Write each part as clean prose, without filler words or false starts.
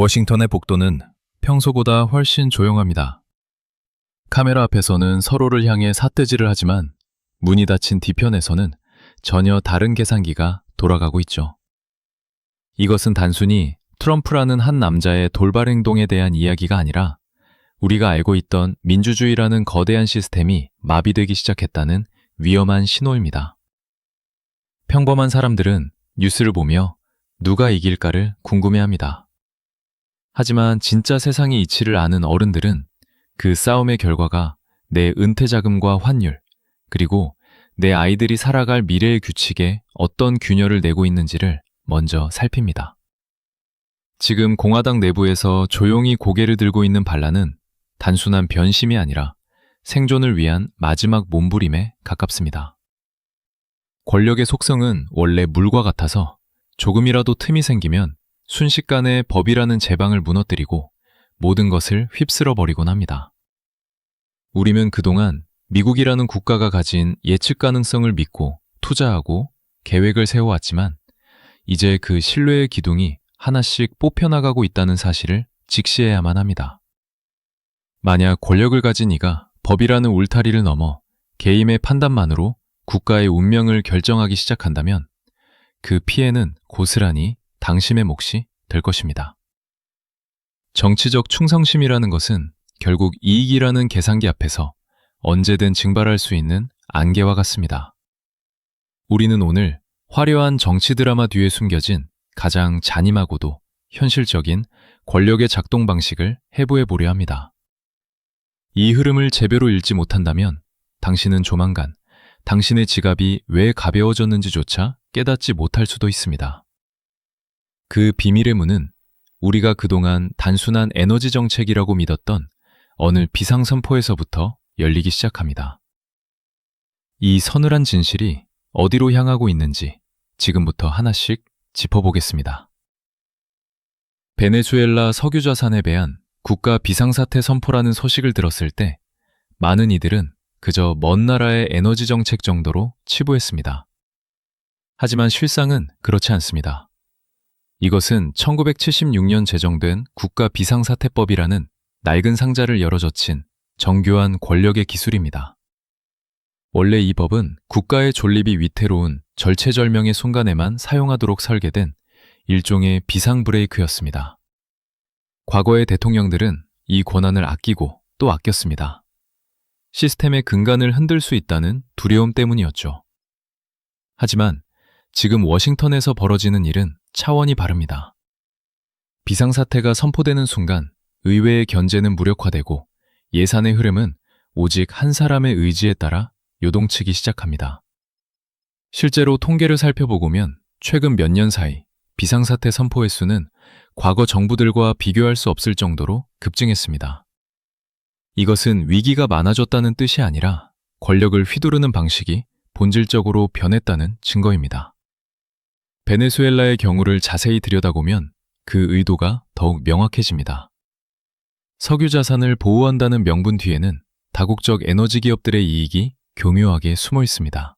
워싱턴의 복도는 평소보다 훨씬 조용합니다. 카메라 앞에서는 서로를 향해 삿대질을 하지만 문이 닫힌 뒤편에서는 전혀 다른 계산기가 돌아가고 있죠. 이것은 단순히 트럼프라는 한 남자의 돌발 행동에 대한 이야기가 아니라 우리가 알고 있던 민주주의라는 거대한 시스템이 마비되기 시작했다는 위험한 신호입니다. 평범한 사람들은 뉴스를 보며 누가 이길까를 궁금해합니다. 하지만 진짜 세상의 이치를 아는 어른들은 그 싸움의 결과가 내 은퇴 자금과 환율, 그리고 내 아이들이 살아갈 미래의 규칙에 어떤 균열을 내고 있는지를 먼저 살핍니다. 지금 공화당 내부에서 조용히 고개를 들고 있는 반란은 단순한 변심이 아니라 생존을 위한 마지막 몸부림에 가깝습니다. 권력의 속성은 원래 물과 같아서 조금이라도 틈이 생기면 순식간에 법이라는 제방을 무너뜨리고 모든 것을 휩쓸어 버리곤 합니다. 우리는 그동안 미국이라는 국가가 가진 예측 가능성을 믿고 투자하고 계획을 세워왔지만 이제 그 신뢰의 기둥이 하나씩 뽑혀나가고 있다는 사실을 직시해야만 합니다. 만약 권력을 가진 이가 법이라는 울타리를 넘어 개인의 판단만으로 국가의 운명을 결정하기 시작한다면 그 피해는 고스란히 당신의 몫이 될 것입니다. 정치적 충성심이라는 것은 결국 이익이라는 계산기 앞에서 언제든 증발할 수 있는 안개와 같습니다. 우리는 오늘 화려한 정치 드라마 뒤에 숨겨진 가장 잔인하고도 현실적인 권력의 작동 방식을 해부해 보려 합니다. 이 흐름을 제대로 읽지 못한다면 당신은 조만간 당신의 지갑이 왜 가벼워졌는지조차 깨닫지 못할 수도 있습니다. 그 비밀의 문은 우리가 그동안 단순한 에너지 정책이라고 믿었던 어느 비상선포에서부터 열리기 시작합니다. 이 서늘한 진실이 어디로 향하고 있는지 지금부터 하나씩 짚어보겠습니다. 베네수엘라 석유 자산에 대한 국가 비상사태 선포라는 소식을 들었을 때 많은 이들은 그저 먼 나라의 에너지 정책 정도로 치부했습니다. 하지만 실상은 그렇지 않습니다. 이것은 1976년 제정된 국가 비상사태법이라는 낡은 상자를 열어 젖힌 정교한 권력의 기술입니다. 원래 이 법은 국가의 존립이 위태로운 절체절명의 순간에만 사용하도록 설계된 일종의 비상 브레이크였습니다. 과거의 대통령들은 이 권한을 아끼고 또 아꼈습니다. 시스템의 근간을 흔들 수 있다는 두려움 때문이었죠. 하지만 지금 워싱턴에서 벌어지는 일은 차원이 다릅니다. 비상사태가 선포되는 순간 의회의 견제는 무력화되고 예산의 흐름은 오직 한 사람의 의지에 따라 요동치기 시작합니다. 실제로 통계를 살펴보면 최근 몇 년 사이 비상사태 선포 횟수는 과거 정부들과 비교할 수 없을 정도로 급증했습니다. 이것은 위기가 많아졌다는 뜻이 아니라 권력을 휘두르는 방식이 본질적으로 변했다는 증거입니다. 베네수엘라의 경우를 자세히 들여다보면 그 의도가 더욱 명확해집니다. 석유 자산을 보호한다는 명분 뒤에는 다국적 에너지 기업들의 이익이 교묘하게 숨어 있습니다.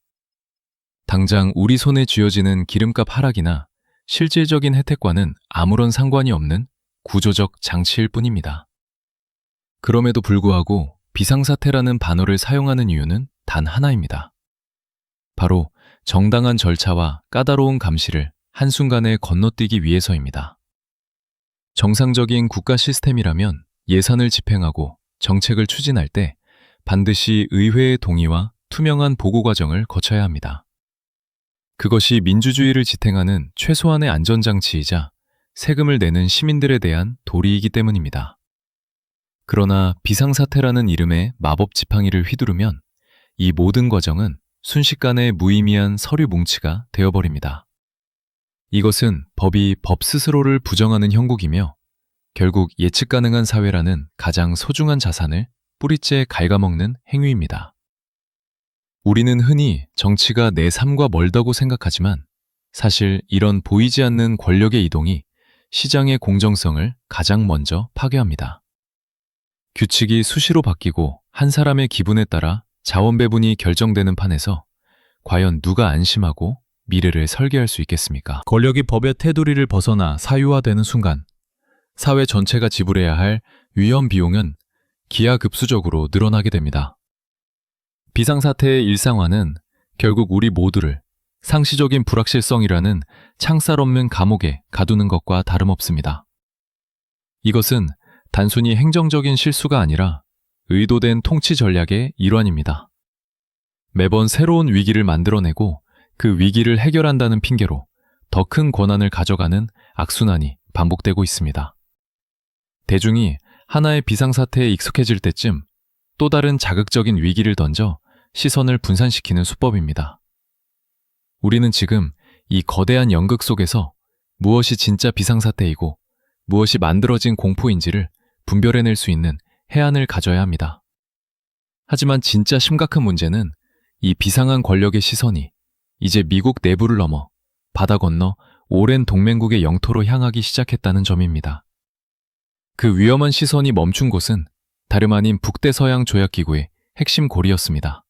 당장 우리 손에 쥐어지는 기름값 하락이나 실질적인 혜택과는 아무런 상관이 없는 구조적 장치일 뿐입니다. 그럼에도 불구하고 비상사태라는 단어를 사용하는 이유는 단 하나입니다. 바로 정당한 절차와 까다로운 감시를 한순간에 건너뛰기 위해서입니다. 정상적인 국가 시스템이라면 예산을 집행하고 정책을 추진할 때 반드시 의회의 동의와 투명한 보고 과정을 거쳐야 합니다. 그것이 민주주의를 지탱하는 최소한의 안전장치이자 세금을 내는 시민들에 대한 도리이기 때문입니다. 그러나 비상사태라는 이름의 마법 지팡이를 휘두르면 이 모든 과정은 순식간에 무의미한 서류 뭉치가 되어버립니다. 이것은 법이 법 스스로를 부정하는 형국이며 결국 예측 가능한 사회라는 가장 소중한 자산을 뿌리째 갉아먹는 행위입니다. 우리는 흔히 정치가 내 삶과 멀다고 생각하지만 사실 이런 보이지 않는 권력의 이동이 시장의 공정성을 가장 먼저 파괴합니다. 규칙이 수시로 바뀌고 한 사람의 기분에 따라 자원 배분이 결정되는 판에서 과연 누가 안심하고 미래를 설계할 수 있겠습니까? 권력이 법의 테두리를 벗어나 사유화되는 순간 사회 전체가 지불해야 할 위험 비용은 기하급수적으로 늘어나게 됩니다. 비상사태의 일상화는 결국 우리 모두를 상시적인 불확실성이라는 창살 없는 감옥에 가두는 것과 다름없습니다. 이것은 단순히 행정적인 실수가 아니라 의도된 통치 전략의 일환입니다. 매번 새로운 위기를 만들어내고 그 위기를 해결한다는 핑계로 더 큰 권한을 가져가는 악순환이 반복되고 있습니다. 대중이 하나의 비상사태에 익숙해질 때쯤 또 다른 자극적인 위기를 던져 시선을 분산시키는 수법입니다. 우리는 지금 이 거대한 연극 속에서 무엇이 진짜 비상사태이고 무엇이 만들어진 공포인지를 분별해낼 수 있는 해안을 가져야 합니다. 하지만 진짜 심각한 문제는 이 비상한 권력의 시선이 이제 미국 내부를 넘어 바다 건너 오랜 동맹국의 영토로 향하기 시작했다는 점입니다. 그 위험한 시선이 멈춘 곳은 다름 아닌 북대서양 조약기구의 핵심 고리였습니다.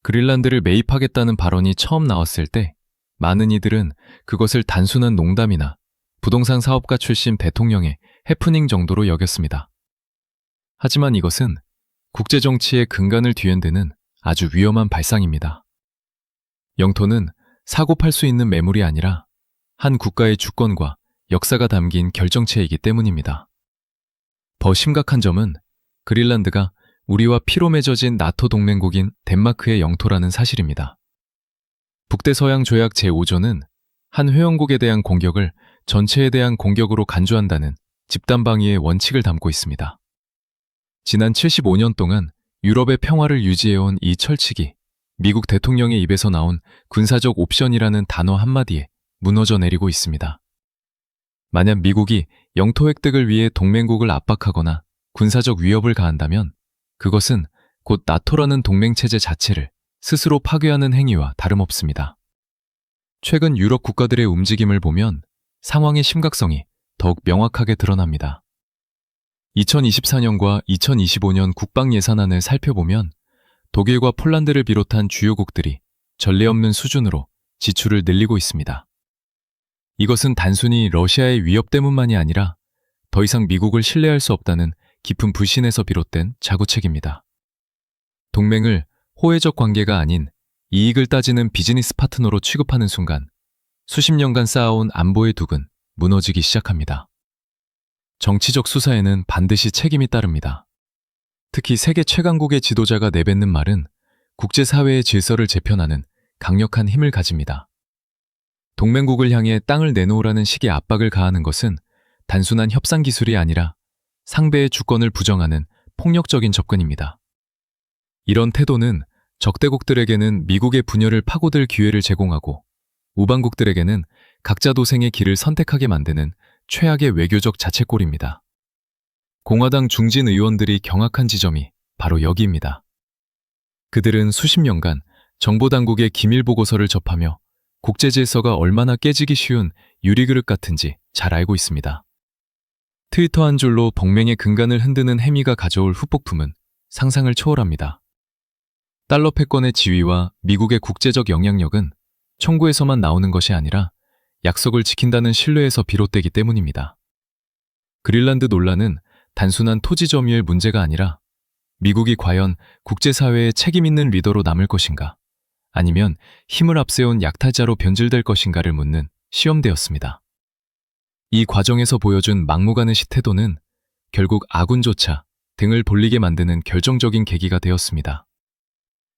그린란드를 매입하겠다는 발언이 처음 나왔을 때 많은 이들은 그것을 단순한 농담이나 부동산 사업가 출신 대통령의 해프닝 정도로 여겼습니다. 하지만 이것은 국제정치의 근간을 뒤흔드는 아주 위험한 발상입니다. 영토는 사고 팔 수 있는 매물이 아니라 한 국가의 주권과 역사가 담긴 결정체이기 때문입니다. 더 심각한 점은 그린란드가 우리와 피로 맺어진 나토 동맹국인 덴마크의 영토라는 사실입니다. 북대서양 조약 제5조는 한 회원국에 대한 공격을 전체에 대한 공격으로 간주한다는 집단방위의 원칙을 담고 있습니다. 지난 75년 동안 유럽의 평화를 유지해온 이 철칙이 미국 대통령의 입에서 나온 군사적 옵션이라는 단어 한마디에 무너져 내리고 있습니다. 만약 미국이 영토 획득을 위해 동맹국을 압박하거나 군사적 위협을 가한다면 그것은 곧 나토라는 동맹체제 자체를 스스로 파괴하는 행위와 다름없습니다. 최근 유럽 국가들의 움직임을 보면 상황의 심각성이 더욱 명확하게 드러납니다. 2024년과 2025년 국방 예산안을 살펴보면 독일과 폴란드를 비롯한 주요국들이 전례 없는 수준으로 지출을 늘리고 있습니다. 이것은 단순히 러시아의 위협 때문만이 아니라 더 이상 미국을 신뢰할 수 없다는 깊은 불신에서 비롯된 자구책입니다. 동맹을 호혜적 관계가 아닌 이익을 따지는 비즈니스 파트너로 취급하는 순간 수십 년간 쌓아온 안보의 둑은 무너지기 시작합니다. 정치적 수사에는 반드시 책임이 따릅니다. 특히 세계 최강국의 지도자가 내뱉는 말은 국제사회의 질서를 재편하는 강력한 힘을 가집니다. 동맹국을 향해 땅을 내놓으라는 식의 압박을 가하는 것은 단순한 협상 기술이 아니라 상대의 주권을 부정하는 폭력적인 접근입니다. 이런 태도는 적대국들에게는 미국의 분열을 파고들 기회를 제공하고 우방국들에게는 각자 도생의 길을 선택하게 만드는 최악의 외교적 자책골입니다. 공화당 중진 의원들이 경악한 지점이 바로 여기입니다. 그들은 수십 년간 정보당국의 기밀보고서를 접하며 국제질서가 얼마나 깨지기 쉬운 유리그릇 같은지 잘 알고 있습니다. 트위터 한 줄로 동맹의 근간을 흔드는 해미가 가져올 후폭풍은 상상을 초월합니다. 달러 패권의 지위와 미국의 국제적 영향력은 청구에서만 나오는 것이 아니라 약속을 지킨다는 신뢰에서 비롯되기 때문입니다. 그린란드 논란은 단순한 토지 점유의 문제가 아니라 미국이 과연 국제사회에 책임 있는 리더로 남을 것인가, 아니면 힘을 앞세운 약탈자로 변질될 것인가를 묻는 시험대였습니다. 이 과정에서 보여준 막무가내시 태도는 결국 아군조차 등을 돌리게 만드는 결정적인 계기가 되었습니다.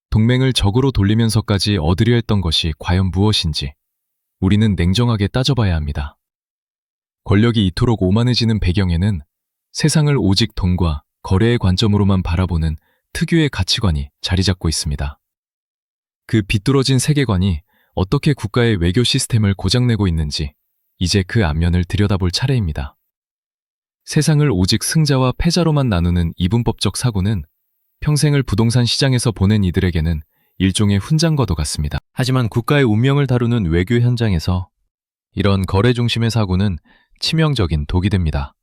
동맹을 적으로 돌리면서까지 얻으려 했던 것이 과연 무엇인지 우리는 냉정하게 따져봐야 합니다. 권력이 이토록 오만해지는 배경에는 세상을 오직 돈과 거래의 관점으로만 바라보는 특유의 가치관이 자리 잡고 있습니다. 그 비뚤어진 세계관이 어떻게 국가의 외교 시스템을 고장내고 있는지 이제 그 안면을 들여다볼 차례입니다. 세상을 오직 승자와 패자로만 나누는 이분법적 사고는 평생을 부동산 시장에서 보낸 이들에게는 일종의 훈장과도 같습니다. 하지만 국가의 운명을 다루는 외교 현장에서 이런 거래 중심의 사고는 치명적인 독이 됩니다.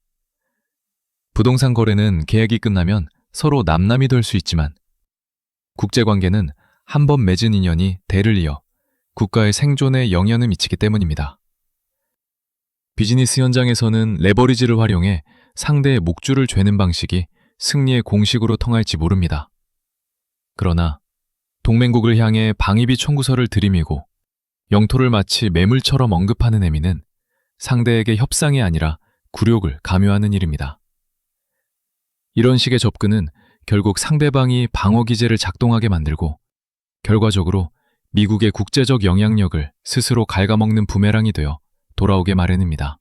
부동산 거래는 계약이 끝나면 서로 남남이 될 수 있지만 국제관계는 한 번 맺은 인연이 대를 이어 국가의 생존에 영향을 미치기 때문입니다. 비즈니스 현장에서는 레버리지를 활용해 상대의 목줄을 죄는 방식이 승리의 공식으로 통할지 모릅니다. 그러나 동맹국을 향해 방위비 청구서를 들이밀고 영토를 마치 매물처럼 언급하는 행위는 상대에게 협상이 아니라 굴욕을 강요하는 일입니다. 이런 식의 접근은 결국 상대방이 방어 기제를 작동하게 만들고 결과적으로 미국의 국제적 영향력을 스스로 갉아먹는 부메랑이 되어 돌아오게 마련입니다.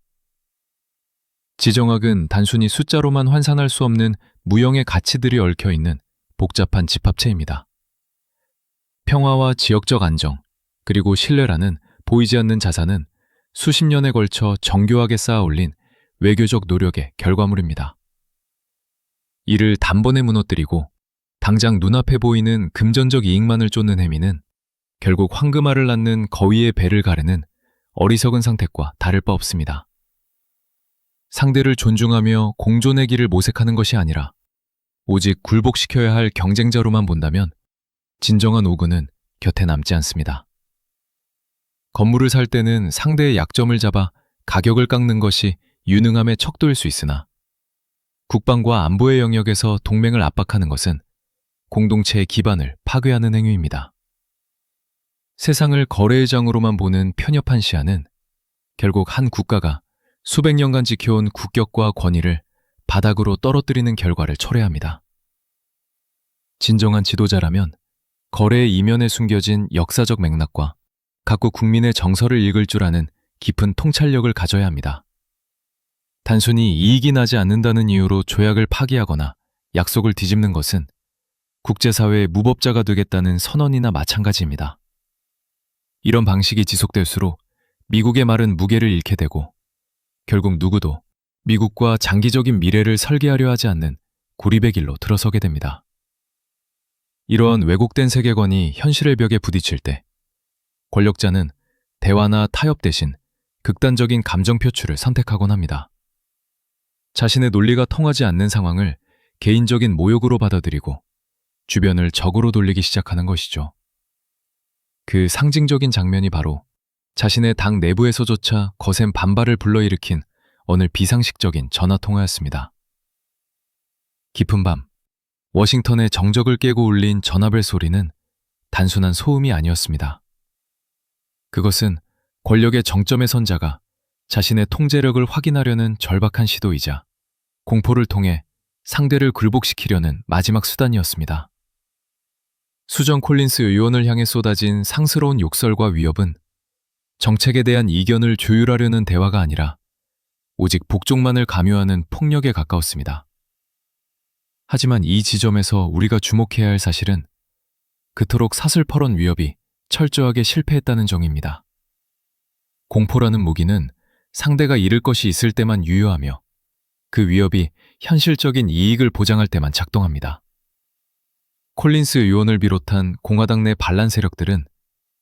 지정학은 단순히 숫자로만 환산할 수 없는 무형의 가치들이 얽혀있는 복잡한 집합체입니다. 평화와 지역적 안정, 그리고 신뢰라는 보이지 않는 자산은 수십 년에 걸쳐 정교하게 쌓아올린 외교적 노력의 결과물입니다. 이를 단번에 무너뜨리고 당장 눈앞에 보이는 금전적 이익만을 쫓는 행위는 결국 황금알을 낳는 거위의 배를 가르는 어리석은 상태과 다를 바 없습니다. 상대를 존중하며 공존의 길을 모색하는 것이 아니라 오직 굴복시켜야 할 경쟁자로만 본다면 진정한 오군은 곁에 남지 않습니다. 건물을 살 때는 상대의 약점을 잡아 가격을 깎는 것이 유능함의 척도일 수 있으나 국방과 안보의 영역에서 동맹을 압박하는 것은 공동체의 기반을 파괴하는 행위입니다. 세상을 거래의 장으로만 보는 편협한 시야는 결국 한 국가가 수백 년간 지켜온 국격과 권위를 바닥으로 떨어뜨리는 결과를 초래합니다. 진정한 지도자라면 거래의 이면에 숨겨진 역사적 맥락과 각국 국민의 정서를 읽을 줄 아는 깊은 통찰력을 가져야 합니다. 단순히 이익이 나지 않는다는 이유로 조약을 파기하거나 약속을 뒤집는 것은 국제사회의 무법자가 되겠다는 선언이나 마찬가지입니다. 이런 방식이 지속될수록 미국의 말은 무게를 잃게 되고 결국 누구도 미국과 장기적인 미래를 설계하려 하지 않는 고립의 길로 들어서게 됩니다. 이러한 왜곡된 세계관이 현실의 벽에 부딪힐 때 권력자는 대화나 타협 대신 극단적인 감정 표출을 선택하곤 합니다. 자신의 논리가 통하지 않는 상황을 개인적인 모욕으로 받아들이고 주변을 적으로 돌리기 시작하는 것이죠. 그 상징적인 장면이 바로 자신의 당 내부에서조차 거센 반발을 불러일으킨 어느 비상식적인 전화통화였습니다. 깊은 밤, 워싱턴의 정적을 깨고 울린 전화벨 소리는 단순한 소음이 아니었습니다. 그것은 권력의 정점에 선 자가 자신의 통제력을 확인하려는 절박한 시도이자 공포를 통해 상대를 굴복시키려는 마지막 수단이었습니다. 수정 콜린스 의원을 향해 쏟아진 상스러운 욕설과 위협은 정책에 대한 이견을 조율하려는 대화가 아니라 오직 복종만을 강요하는 폭력에 가까웠습니다. 하지만 이 지점에서 우리가 주목해야 할 사실은 그토록 사슬퍼런 위협이 철저하게 실패했다는 점입니다. 공포라는 무기는 상대가 잃을 것이 있을 때만 유효하며 그 위협이 현실적인 이익을 보장할 때만 작동합니다. 콜린스 의원을 비롯한 공화당 내 반란 세력들은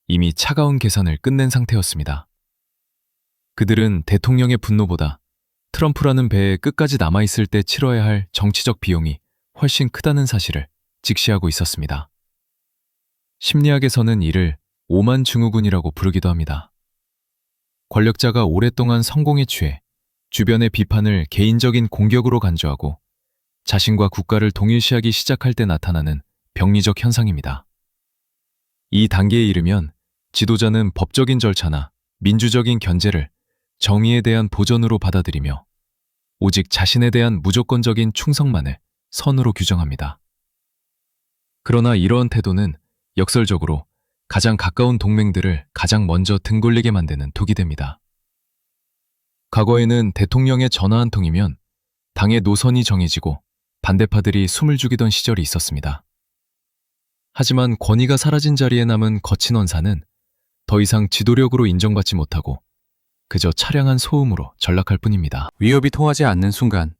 이미 차가운 계산을 끝낸 상태였습니다. 그들은 대통령의 분노보다 트럼프라는 배에 끝까지 남아있을 때 치러야 할 정치적 비용이 훨씬 크다는 사실을 직시하고 있었습니다. 심리학에서는 이를 오만 증후군이라고 부르기도 합니다. 권력자가 오랫동안 성공에 취해 주변의 비판을 개인적인 공격으로 간주하고 자신과 국가를 동일시하기 시작할 때 나타나는 병리적 현상입니다. 이 단계에 이르면 지도자는 법적인 절차나 민주적인 견제를 정의에 대한 보전으로 받아들이며 오직 자신에 대한 무조건적인 충성만을 선으로 규정합니다. 그러나 이러한 태도는 역설적으로 가장 가까운 동맹들을 가장 먼저 등골리게 만드는 독이 됩니다. 과거에는 대통령의 전화 한 통이면 당의 노선이 정해지고 반대파들이 숨을 죽이던 시절이 있었습니다. 하지만 권위가 사라진 자리에 남은 거친 원사는 더 이상 지도력으로 인정받지 못하고 그저 차량한 소음으로 전락할 뿐입니다. 위협이 통하지 않는 순간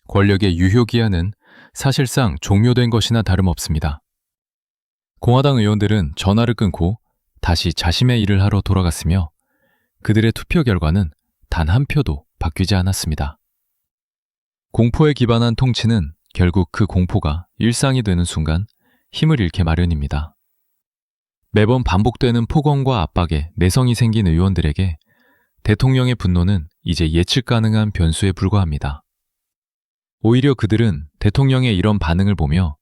권력의 유효기한은 사실상 종료된 것이나 다름없습니다. 공화당 의원들은 전화를 끊고 다시 자신의 일을 하러 돌아갔으며 그들의 투표 결과는 단 한 표도 바뀌지 않았습니다. 공포에 기반한 통치는 결국 그 공포가 일상이 되는 순간 힘을 잃게 마련입니다. 매번 반복되는 폭언과 압박에 내성이 생긴 의원들에게 대통령의 분노는 이제 예측 가능한 변수에 불과합니다. 오히려 그들은 대통령의 이런 반응을 보며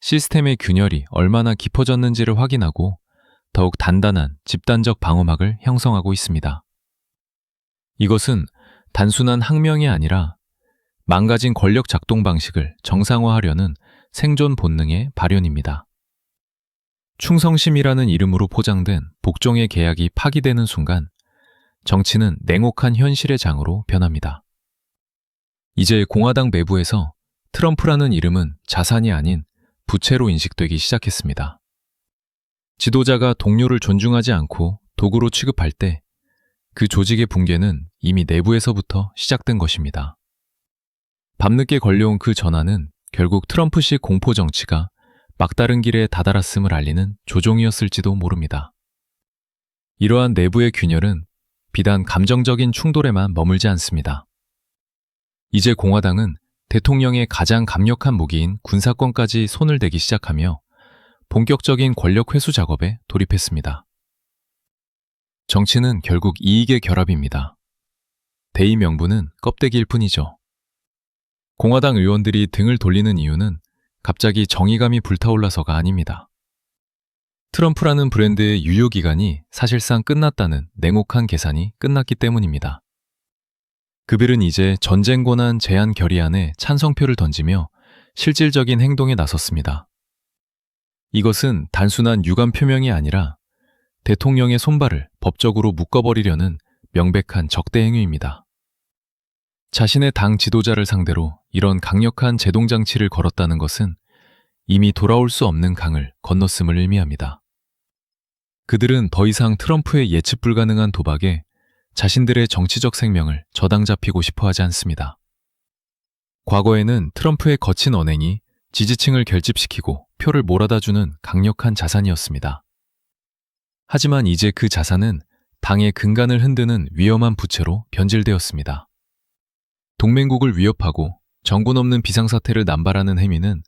시스템의 균열이 얼마나 깊어졌는지를 확인하고 더욱 단단한 집단적 방어막을 형성하고 있습니다. 이것은 단순한 항명이 아니라 망가진 권력 작동 방식을 정상화하려는 생존 본능의 발현입니다. 충성심이라는 이름으로 포장된 복종의 계약이 파기되는 순간 정치는 냉혹한 현실의 장으로 변합니다. 이제 공화당 내부에서 트럼프라는 이름은 자산이 아닌 부채로 인식되기 시작했습니다. 지도자가 동료를 존중하지 않고 도구로 취급할 때 그 조직의 붕괴는 이미 내부에서부터 시작된 것입니다. 밤늦게 걸려온 그 전화는 결국 트럼프식 공포 정치가 막다른 길에 다다랐음을 알리는 조종이었을지도 모릅니다. 이러한 내부의 균열은 비단 감정적인 충돌에만 머물지 않습니다. 이제 공화당은 대통령의 가장 강력한 무기인 군사권까지 손을 대기 시작하며 본격적인 권력 회수 작업에 돌입했습니다. 정치는 결국 이익의 결합입니다. 대의 명분은 껍데기일 뿐이죠. 공화당 의원들이 등을 돌리는 이유는 갑자기 정의감이 불타올라서가 아닙니다. 트럼프라는 브랜드의 유효기간이 사실상 끝났다는 냉혹한 계산이 끝났기 때문입니다. 그들은 이제 전쟁 권한 제한 결의안에 찬성표를 던지며 실질적인 행동에 나섰습니다. 이것은 단순한 유감 표명이 아니라 대통령의 손발을 법적으로 묶어버리려는 명백한 적대 행위입니다. 자신의 당 지도자를 상대로 이런 강력한 제동장치를 걸었다는 것은 이미 돌아올 수 없는 강을 건넜음을 의미합니다. 그들은 더 이상 트럼프의 예측 불가능한 도박에 자신들의 정치적 생명을 저당 잡히고 싶어 하지 않습니다. 과거에는 트럼프의 거친 언행이 지지층을 결집시키고 표를 몰아다주는 강력한 자산이었습니다. 하지만 이제 그 자산은 당의 근간을 흔드는 위험한 부채로 변질되었습니다. 동맹국을 위협하고 정군 없는 비상사태를 남발하는 행위는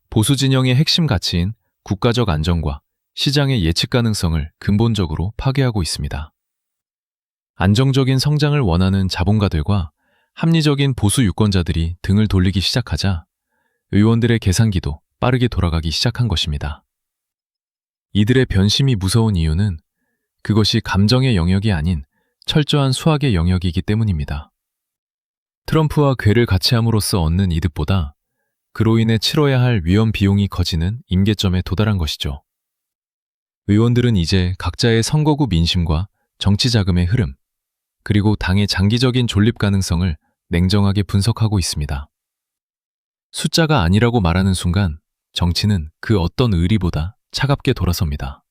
보수 진영의 핵심 가치인 국가적 안정과 시장의 예측 가능성을 근본적으로 파괴하고 있습니다. 안정적인 성장을 원하는 자본가들과 합리적인 보수 유권자들이 등을 돌리기 시작하자 의원들의 계산기도 빠르게 돌아가기 시작한 것입니다. 이들의 변심이 무서운 이유는 그것이 감정의 영역이 아닌 철저한 수학의 영역이기 때문입니다. 트럼프와 궤를 같이 함으로써 얻는 이득보다 그로 인해 치러야 할 위험 비용이 커지는 임계점에 도달한 것이죠. 의원들은 이제 각자의 선거구 민심과 정치 자금의 흐름, 그리고 당의 장기적인 존립 가능성을 냉정하게 분석하고 있습니다. 숫자가 아니라고 말하는 순간 정치는 그 어떤 의리보다 차갑게 돌아섭니다.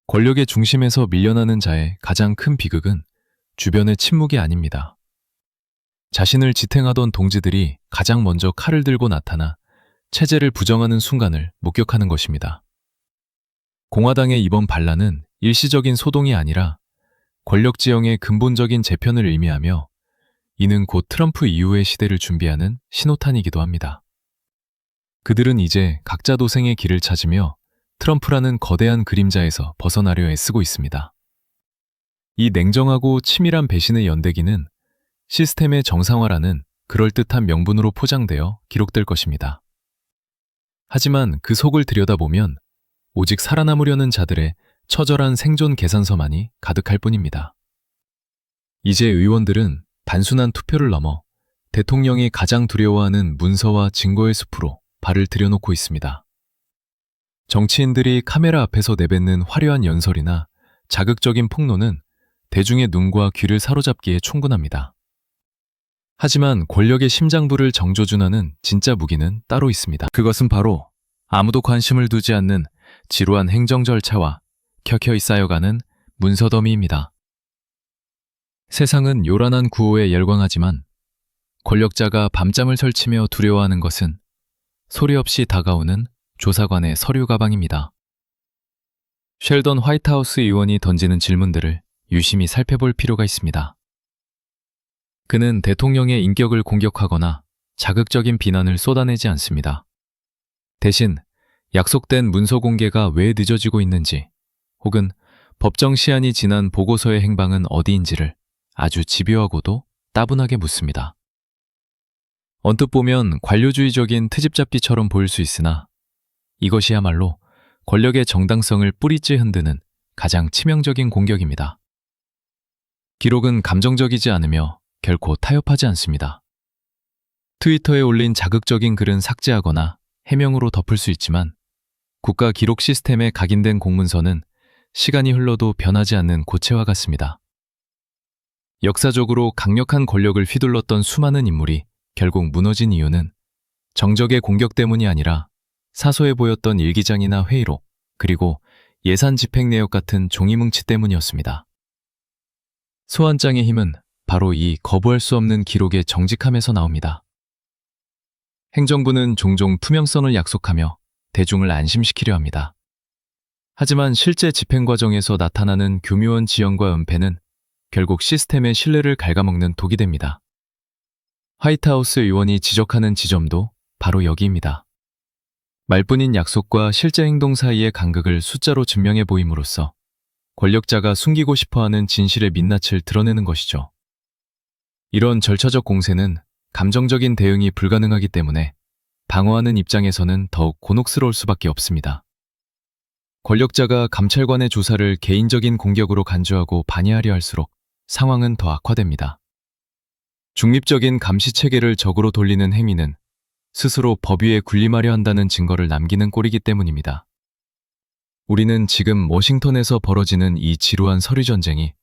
권력의 중심에서 밀려나는 자의 가장 큰 비극은 주변의 침묵이 아닙니다. 자신을 지탱하던 동지들이 가장 먼저 칼을 들고 나타나 체제를 부정하는 순간을 목격하는 것입니다. 공화당의 이번 반란은 일시적인 소동이 아니라 권력 지형의 근본적인 재편을 의미하며 이는 곧 트럼프 이후의 시대를 준비하는 신호탄이기도 합니다. 그들은 이제 각자 도생의 길을 찾으며 트럼프라는 거대한 그림자에서 벗어나려 애쓰고 있습니다. 이 냉정하고 치밀한 배신의 연대기는 시스템의 정상화라는 그럴듯한 명분으로 포장되어 기록될 것입니다. 하지만 그 속을 들여다보면 오직 살아남으려는 자들의 처절한 생존 계산서만이 가득할 뿐입니다. 이제 의원들은 단순한 투표를 넘어 대통령이 가장 두려워하는 문서와 증거의 숲으로 발을 들여놓고 있습니다. 정치인들이 카메라 앞에서 내뱉는 화려한 연설이나 자극적인 폭로는 대중의 눈과 귀를 사로잡기에 충분합니다. 하지만 권력의 심장부를 정조준하는 진짜 무기는 따로 있습니다. 그것은 바로 아무도 관심을 두지 않는 지루한 행정 절차와 켜켜이 쌓여가는 문서 더미입니다. 세상은 요란한 구호에 열광하지만 권력자가 밤잠을 설치며 두려워하는 것은 소리 없이 다가오는 조사관의 서류 가방입니다. 셸던 화이트하우스 의원이 던지는 질문들을 유심히 살펴볼 필요가 있습니다. 그는 대통령의 인격을 공격하거나 자극적인 비난을 쏟아내지 않습니다. 대신 약속된 문서 공개가 왜 늦어지고 있는지, 혹은 법정 시한이 지난 보고서의 행방은 어디인지를 아주 집요하고도 따분하게 묻습니다. 언뜻 보면 관료주의적인 트집잡기처럼 보일 수 있으나 이것이야말로 권력의 정당성을 뿌리째 흔드는 가장 치명적인 공격입니다. 기록은 감정적이지 않으며 결코 타협하지 않습니다. 트위터에 올린 자극적인 글은 삭제하거나 해명으로 덮을 수 있지만 국가 기록 시스템에 각인된 공문서는 시간이 흘러도 변하지 않는 고체와 같습니다. 역사적으로 강력한 권력을 휘둘렀던 수많은 인물이 결국 무너진 이유는 정적의 공격 때문이 아니라 사소해 보였던 일기장이나 회의록, 그리고 예산 집행 내역 같은 종이뭉치 때문이었습니다. 소환장의 힘은 바로 이 거부할 수 없는 기록의 정직함에서 나옵니다. 행정부는 종종 투명성을 약속하며 대중을 안심시키려 합니다. 하지만 실제 집행 과정에서 나타나는 교묘한 지연과 은폐는 결국 시스템의 신뢰를 갉아먹는 독이 됩니다. 화이트하우스 의원이 지적하는 지점도 바로 여기입니다. 말뿐인 약속과 실제 행동 사이의 간극을 숫자로 증명해 보임으로써 권력자가 숨기고 싶어하는 진실의 민낯을 드러내는 것이죠. 이런 절차적 공세는 감정적인 대응이 불가능하기 때문에 방어하는 입장에서는 더욱 곤혹스러울 수밖에 없습니다. 권력자가 감찰관의 조사를 개인적인 공격으로 간주하고 반의하려 할수록 상황은 더 악화됩니다. 중립적인 감시 체계를 적으로 돌리는 행위는 스스로 법 위에 군림하려 한다는 증거를 남기는 꼴이기 때문입니다. 우리는 지금 워싱턴에서 벌어지는 이 지루한 서류 전쟁이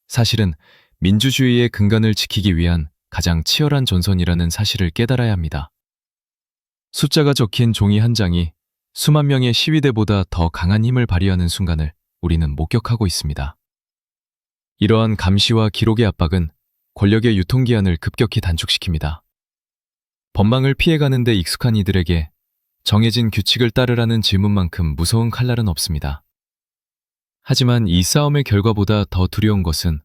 사실은 민주주의의 근간을 지키기 위한 가장 치열한 전선이라는 사실을 깨달아야 합니다. 숫자가 적힌 종이 한 장이 수만 명의 시위대보다 더 강한 힘을 발휘하는 순간을 우리는 목격하고 있습니다. 이러한 감시와 기록의 압박은 권력의 유통기한을 급격히 단축시킵니다. 법망을 피해가는 데 익숙한 이들에게 정해진 규칙을 따르라는 질문만큼 무서운 칼날은 없습니다. 하지만 이 싸움의 결과보다 더 두려운 것은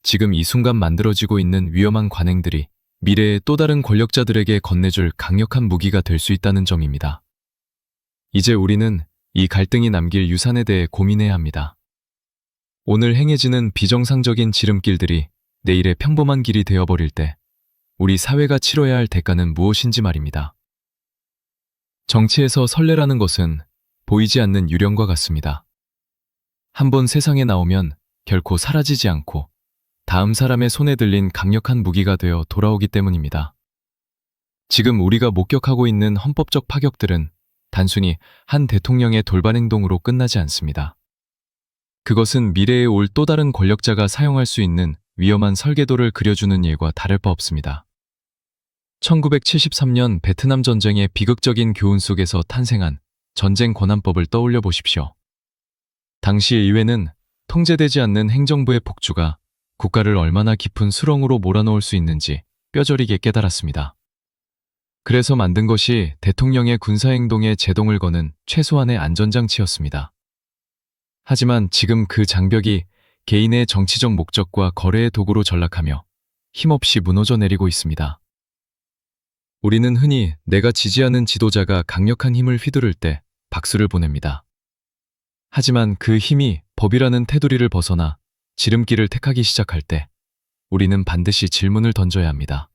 지금 이 순간 만들어지고 있는 위험한 관행들이 미래의 또 다른 권력자들에게 건네줄 강력한 무기가 될 수 있다는 점입니다. 이제 우리는 이 갈등이 남길 유산에 대해 고민해야 합니다. 오늘 행해지는 비정상적인 지름길들이 내일의 평범한 길이 되어버릴 때 우리 사회가 치러야 할 대가는 무엇인지 말입니다. 정치에서 선례라는 것은 보이지 않는 유령과 같습니다. 한번 세상에 나오면 결코 사라지지 않고 다음 사람의 손에 들린 강력한 무기가 되어 돌아오기 때문입니다. 지금 우리가 목격하고 있는 헌법적 파격들은 단순히 한 대통령의 돌발 행동으로 끝나지 않습니다. 그것은 미래에 올 또 다른 권력자가 사용할 수 있는 위험한 설계도를 그려주는 일과 다를 바 없습니다. 1973년 베트남 전쟁의 비극적인 교훈 속에서 탄생한 전쟁 권한법을 떠올려 보십시오. 당시 의회는 통제되지 않는 행정부의 폭주가 국가를 얼마나 깊은 수렁으로 몰아넣을 수 있는지 뼈저리게 깨달았습니다. 그래서 만든 것이 대통령의 군사행동에 제동을 거는 최소한의 안전장치였습니다. 하지만 지금 그 장벽이 개인의 정치적 목적과 거래의 도구로 전락하며 힘없이 무너져 내리고 있습니다. 우리는 흔히 내가 지지하는 지도자가 강력한 힘을 휘두를 때 박수를 보냅니다. 하지만 그 힘이 법이라는 테두리를 벗어나 지름길을 택하기 시작할 때 우리는 반드시 질문을 던져야 합니다.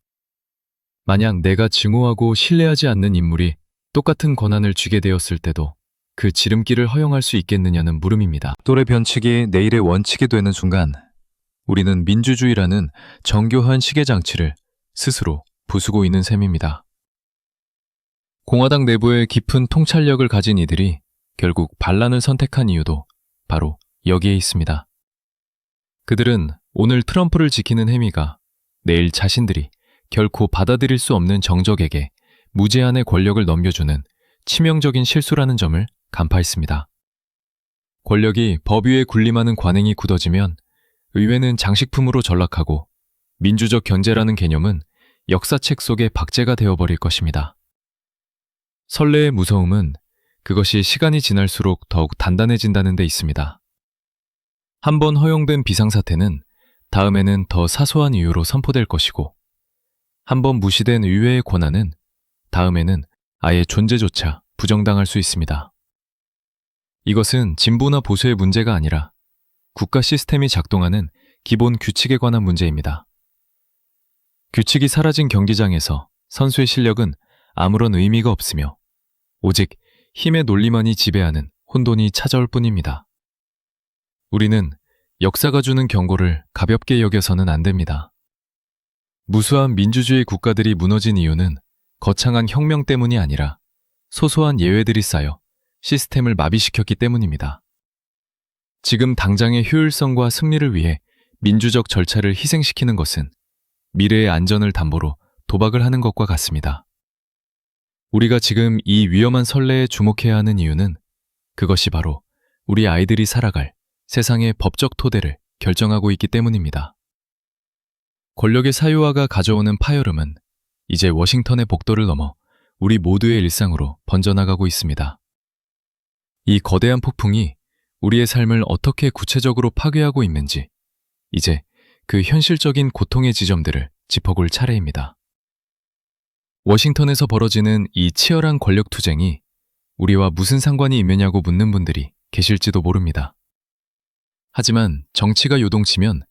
만약 내가 증오하고 신뢰하지 않는 인물이 똑같은 권한을 쥐게 되었을 때도 그 지름길을 허용할 수 있겠느냐는 물음입니다. 또래 변칙이 내일의 원칙이 되는 순간 우리는 민주주의라는 정교한 시계장치를 스스로 부수고 있는 셈입니다. 공화당 내부에 깊은 통찰력을 가진 이들이 결국 반란을 선택한 이유도 바로 여기에 있습니다. 그들은 오늘 트럼프를 지키는 행위가 내일 자신들이 결코 받아들일 수 없는 정적에게 무제한의 권력을 넘겨주는 치명적인 실수라는 점을 간파했습니다. 권력이 법 위에 군림하는 관행이 굳어지면 의회는 장식품으로 전락하고 민주적 견제라는 개념은 역사책 속의 박제가 되어버릴 것입니다. 선례의 무서움은 그것이 시간이 지날수록 더욱 단단해진다는 데 있습니다. 한번 허용된 비상사태는 다음에는 더 사소한 이유로 선포될 것이고 한번 무시된 의회의 권한은 다음에는 아예 존재조차 부정당할 수 있습니다. 이것은 진보나 보수의 문제가 아니라 국가 시스템이 작동하는 기본 규칙에 관한 문제입니다. 규칙이 사라진 경기장에서 선수의 실력은 아무런 의미가 없으며 오직 힘의 논리만이 지배하는 혼돈이 찾아올 뿐입니다. 우리는 역사가 주는 경고를 가볍게 여겨서는 안 됩니다. 무수한 민주주의 국가들이 무너진 이유는 거창한 혁명 때문이 아니라 소소한 예외들이 쌓여 시스템을 마비시켰기 때문입니다. 지금 당장의 효율성과 승리를 위해 민주적 절차를 희생시키는 것은 미래의 안전을 담보로 도박을 하는 것과 같습니다. 우리가 지금 이 위험한 선례에 주목해야 하는 이유는 그것이 바로 우리 아이들이 살아갈 세상의 법적 토대를 결정하고 있기 때문입니다. 권력의 사유화가 가져오는 파열음은 이제 워싱턴의 복도를 넘어 우리 모두의 일상으로 번져나가고 있습니다. 이 거대한 폭풍이 우리의 삶을 어떻게 구체적으로 파괴하고 있는지 이제 그 현실적인 고통의 지점들을 짚어볼 차례입니다. 워싱턴에서 벌어지는 이 치열한 권력 투쟁이 우리와 무슨 상관이 있느냐고 묻는 분들이 계실지도 모릅니다. 하지만 정치가 요동치면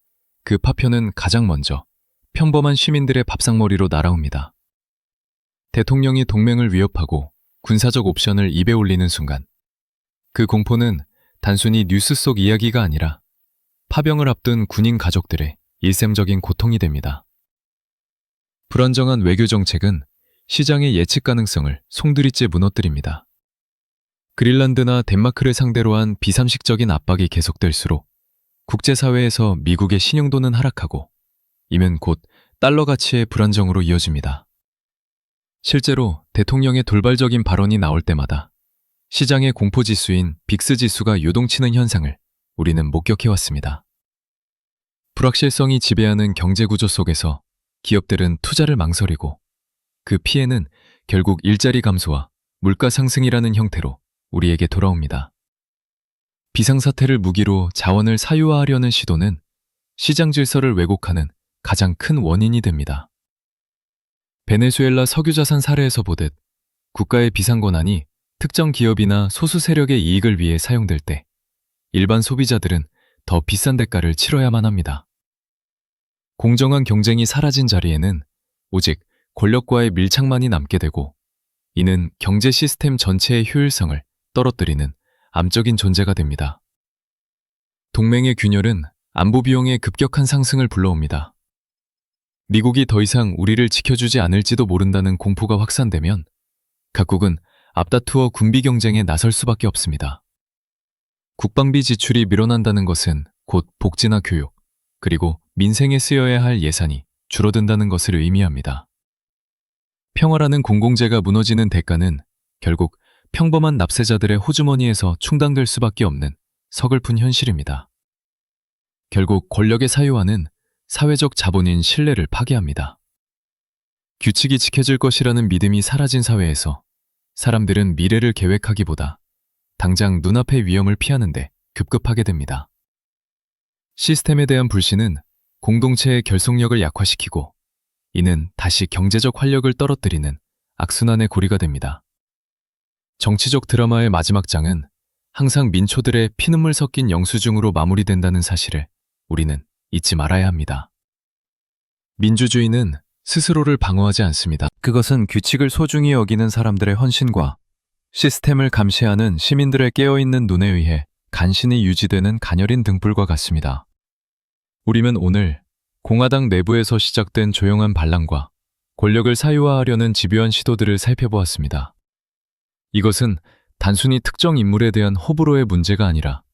그 파편은 가장 먼저 평범한 시민들의 밥상머리로 날아옵니다. 대통령이 동맹을 위협하고 군사적 옵션을 입에 올리는 순간 그 공포는 단순히 뉴스 속 이야기가 아니라 파병을 앞둔 군인 가족들의 일셈적인 고통이 됩니다. 불안정한 외교 정책은 시장의 예측 가능성을 송두리째 무너뜨립니다. 그린란드나 덴마크를 상대로 한 비상식적인 압박이 계속될수록 국제사회에서 미국의 신용도는 하락하고 이면 곧 달러 가치의 불안정으로 이어집니다. 실제로 대통령의 돌발적인 발언이 나올 때마다 시장의 공포지수인 빅스 지수가 요동치는 현상을 우리는 목격해왔습니다. 불확실성이 지배하는 경제구조 속에서 기업들은 투자를 망설이고 그 피해는 결국 일자리 감소와 물가 상승이라는 형태로 우리에게 돌아옵니다. 비상사태를 무기로 자원을 사유화하려는 시도는 시장 질서를 왜곡하는 가장 큰 원인이 됩니다. 베네수엘라 석유자산 사례에서 보듯 국가의 비상권한이 특정 기업이나 소수 세력의 이익을 위해 사용될 때 일반 소비자들은 더 비싼 대가를 치러야만 합니다. 공정한 경쟁이 사라진 자리에는 오직 권력과의 밀착만이 남게 되고 이는 경제 시스템 전체의 효율성을 떨어뜨리는 암적인 존재가 됩니다. 동맹의 균열은 안보 비용의 급격한 상승을 불러옵니다. 미국이 더 이상 우리를 지켜주지 않을지도 모른다는 공포가 확산되면 각국은 앞다투어 군비 경쟁에 나설 수밖에 없습니다. 국방비 지출이 밀어난다는 것은 곧 복지나 교육, 그리고 민생에 쓰여야 할 예산이 줄어든다는 것을 의미합니다. 평화라는 공공재가 무너지는 대가는 결국 평범한 납세자들의 호주머니에서 충당될 수밖에 없는 서글픈 현실입니다. 결국 권력의 사유화는 사회적 자본인 신뢰를 파괴합니다. 규칙이 지켜질 것이라는 믿음이 사라진 사회에서 사람들은 미래를 계획하기보다 당장 눈앞의 위험을 피하는데 급급하게 됩니다. 시스템에 대한 불신은 공동체의 결속력을 약화시키고 이는 다시 경제적 활력을 떨어뜨리는 악순환의 고리가 됩니다. 정치적 드라마의 마지막 장은 항상 민초들의 피눈물 섞인 영수증으로 마무리된다는 사실을 우리는 잊지 말아야 합니다. 민주주의는 스스로를 방어하지 않습니다. 그것은 규칙을 소중히 여기는 사람들의 헌신과 시스템을 감시하는 시민들의 깨어있는 눈에 의해 간신히 유지되는 가녀린 등불과 같습니다. 우리는 오늘 공화당 내부에서 시작된 조용한 반란과 권력을 사유화하려는 집요한 시도들을 살펴보았습니다. 이것은 단순히 특정 인물에 대한 호불호의 문제가 아니라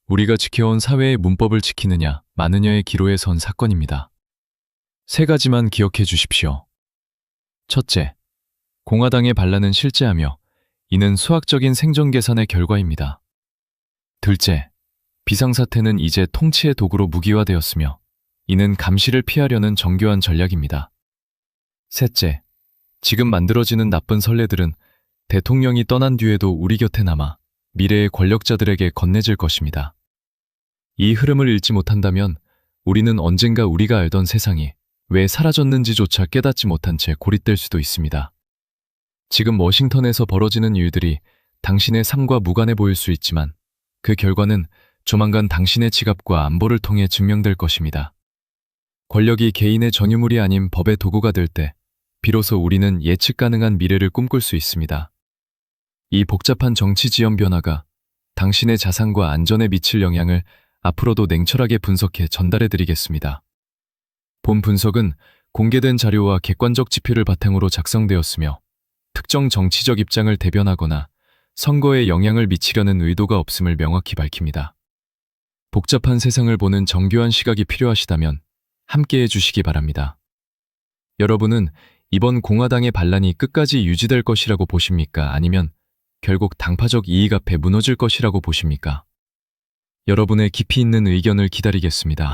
우리가 지켜온 사회의 문법을 지키느냐 마느냐의 기로에 선 사건입니다. 세 가지만 기억해 주십시오. 첫째, 공화당의 반란은 실제하며 이는 수학적인 생존 계산의 결과입니다. 둘째, 비상사태는 이제 통치의 도구로 무기화되었으며 이는 감시를 피하려는 정교한 전략입니다. 셋째, 지금 만들어지는 나쁜 선례들은 대통령이 떠난 뒤에도 우리 곁에 남아 미래의 권력자들에게 건네질 것입니다. 이 흐름을 읽지 못한다면 우리는 언젠가 우리가 알던 세상이 왜 사라졌는지조차 깨닫지 못한 채 고립될 수도 있습니다. 지금 워싱턴에서 벌어지는 일들이 당신의 삶과 무관해 보일 수 있지만 그 결과는 조만간 당신의 지갑과 안보를 통해 증명될 것입니다. 권력이 개인의 전유물이 아닌 법의 도구가 될 때, 비로소 우리는 예측 가능한 미래를 꿈꿀 수 있습니다. 이 복잡한 정치 지형 변화가 당신의 자산과 안전에 미칠 영향을 앞으로도 냉철하게 분석해 전달해 드리겠습니다. 본 분석은 공개된 자료와 객관적 지표를 바탕으로 작성되었으며 특정 정치적 입장을 대변하거나 선거에 영향을 미치려는 의도가 없음을 명확히 밝힙니다. 복잡한 세상을 보는 정교한 시각이 필요하시다면 함께해 주시기 바랍니다. 여러분은 이번 공화당의 반란이 끝까지 유지될 것이라고 보십니까? 아니면 결국 당파적 이익 앞에 무너질 것이라고 보십니까? 여러분의 깊이 있는 의견을 기다리겠습니다.